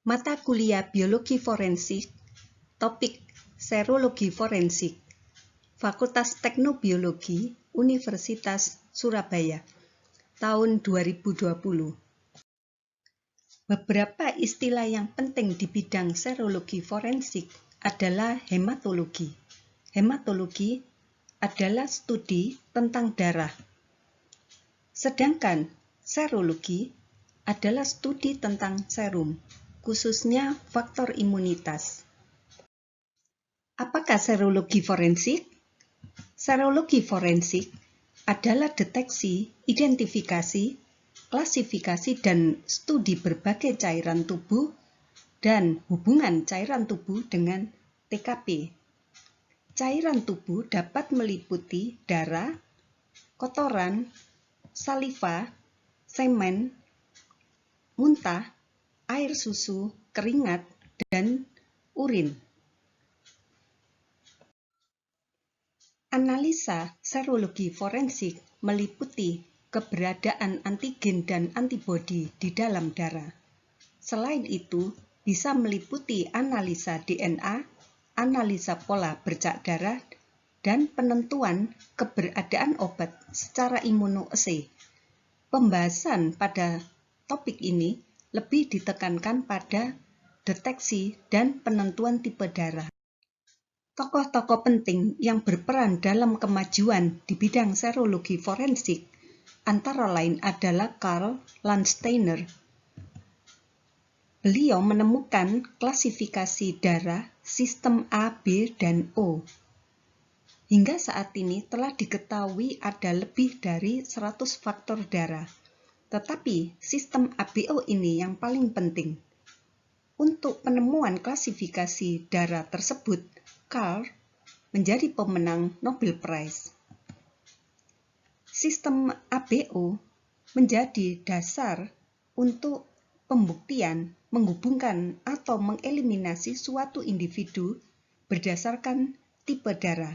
Mata kuliah Biologi Forensik, topik Serologi Forensik, Fakultas Teknobiologi, Universitas Surabaya, tahun 2020. Beberapa istilah yang penting di bidang serologi forensik adalah hematologi. Hematologi adalah studi tentang darah. Sedangkan serologi adalah studi tentang serum, khususnya faktor imunitas. Apakah serologi forensik? Serologi forensik adalah deteksi, identifikasi, klasifikasi, dan studi berbagai cairan tubuh dan hubungan cairan tubuh dengan TKP. Cairan tubuh dapat meliputi darah, kotoran, saliva, semen, muntah, air susu, keringat, dan urin. Analisa serologi forensik meliputi keberadaan antigen dan antibodi di dalam darah. Selain itu, bisa meliputi analisa DNA, analisa pola bercak darah, dan penentuan keberadaan obat secara imunoassay. Pembahasan pada topik ini lebih ditekankan pada deteksi dan penentuan tipe darah. Tokoh-tokoh penting yang berperan dalam kemajuan di bidang serologi forensik antara lain adalah Karl Landsteiner. Beliau menemukan klasifikasi darah sistem A, B, dan O. Hingga saat ini telah diketahui ada lebih dari 100 faktor darah. Tetapi sistem ABO ini yang paling penting. Untuk penemuan klasifikasi darah tersebut, Karl menjadi pemenang Nobel Prize. Sistem ABO menjadi dasar untuk pembuktian menghubungkan atau mengeliminasi suatu individu berdasarkan tipe darah.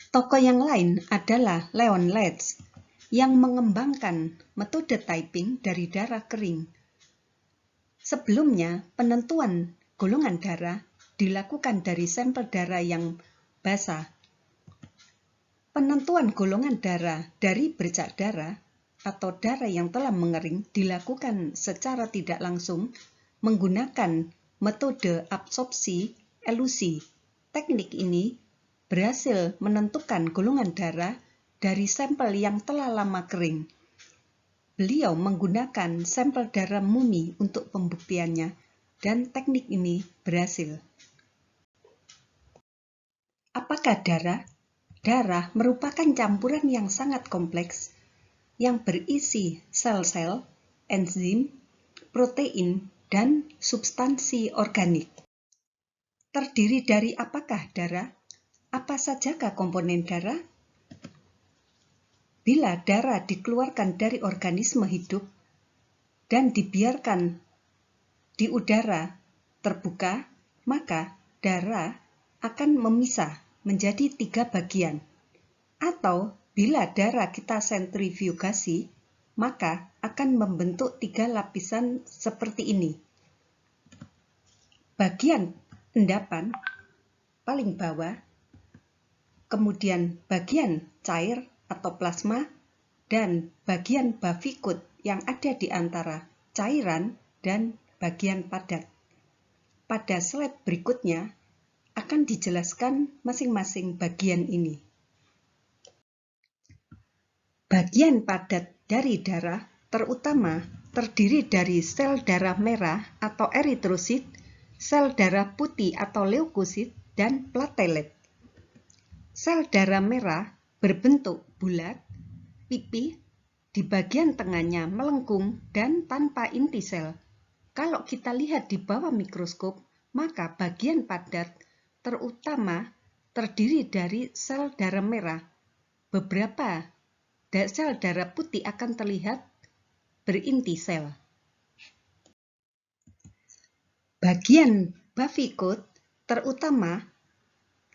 Tokoh yang lain adalah Leon Letz yang mengembangkan metode typing dari darah kering. Sebelumnya, penentuan golongan darah dilakukan dari sampel darah yang basah. Penentuan golongan darah dari bercak darah atau darah yang telah mengering dilakukan secara tidak langsung menggunakan metode absorpsi elusi. Teknik ini berhasil menentukan golongan darah dari sampel yang telah lama kering. Beliau menggunakan sampel darah mumi untuk pembuktiannya, dan teknik ini berhasil. Apakah darah? Darah merupakan campuran yang sangat kompleks yang berisi sel-sel, enzim, protein, dan substansi organik. Terdiri dari apakah darah? Apa sajakah komponen darah? Bila darah dikeluarkan dari organisme hidup dan dibiarkan di udara terbuka, maka darah akan memisah menjadi 3 bagian. Atau bila darah kita sentrifugasi, maka akan membentuk 3 lapisan seperti ini. Bagian endapan paling bawah, kemudian bagian cair atau plasma, dan bagian bavikut yang ada di antara cairan dan bagian padat. Pada slide berikutnya akan dijelaskan masing-masing bagian ini. Bagian padat dari darah terutama terdiri dari sel darah merah atau eritrosit, sel darah putih atau leukosit, dan platelet. Sel darah merah berbentuk bulat, pipih, di bagian tengahnya melengkung dan tanpa inti sel. Kalau kita lihat di bawah mikroskop, maka bagian padat terutama terdiri dari sel darah merah. Beberapa sel darah putih akan terlihat berinti sel. Bagian bavikut terutama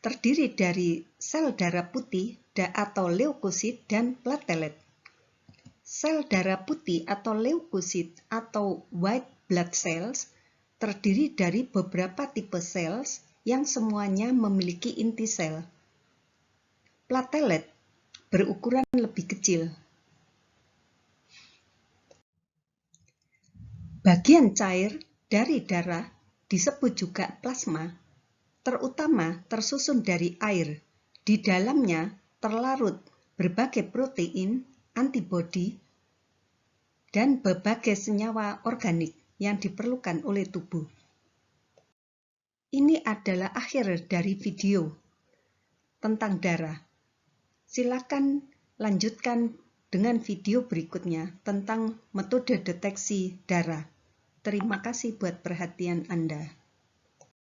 terdiri dari sel darah putih atau leukosit dan platelet. Sel darah putih atau leukosit atau white blood cells terdiri dari beberapa tipe sel yang semuanya memiliki inti sel. Platelet berukuran lebih kecil. Bagian cair dari darah disebut juga plasma, terutama tersusun dari air. Di dalamnya terlarut berbagai protein, antibodi, dan berbagai senyawa organik yang diperlukan oleh tubuh. Ini adalah akhir dari video tentang darah. Silakan lanjutkan dengan video berikutnya tentang metode deteksi darah. Terima kasih buat perhatian Anda.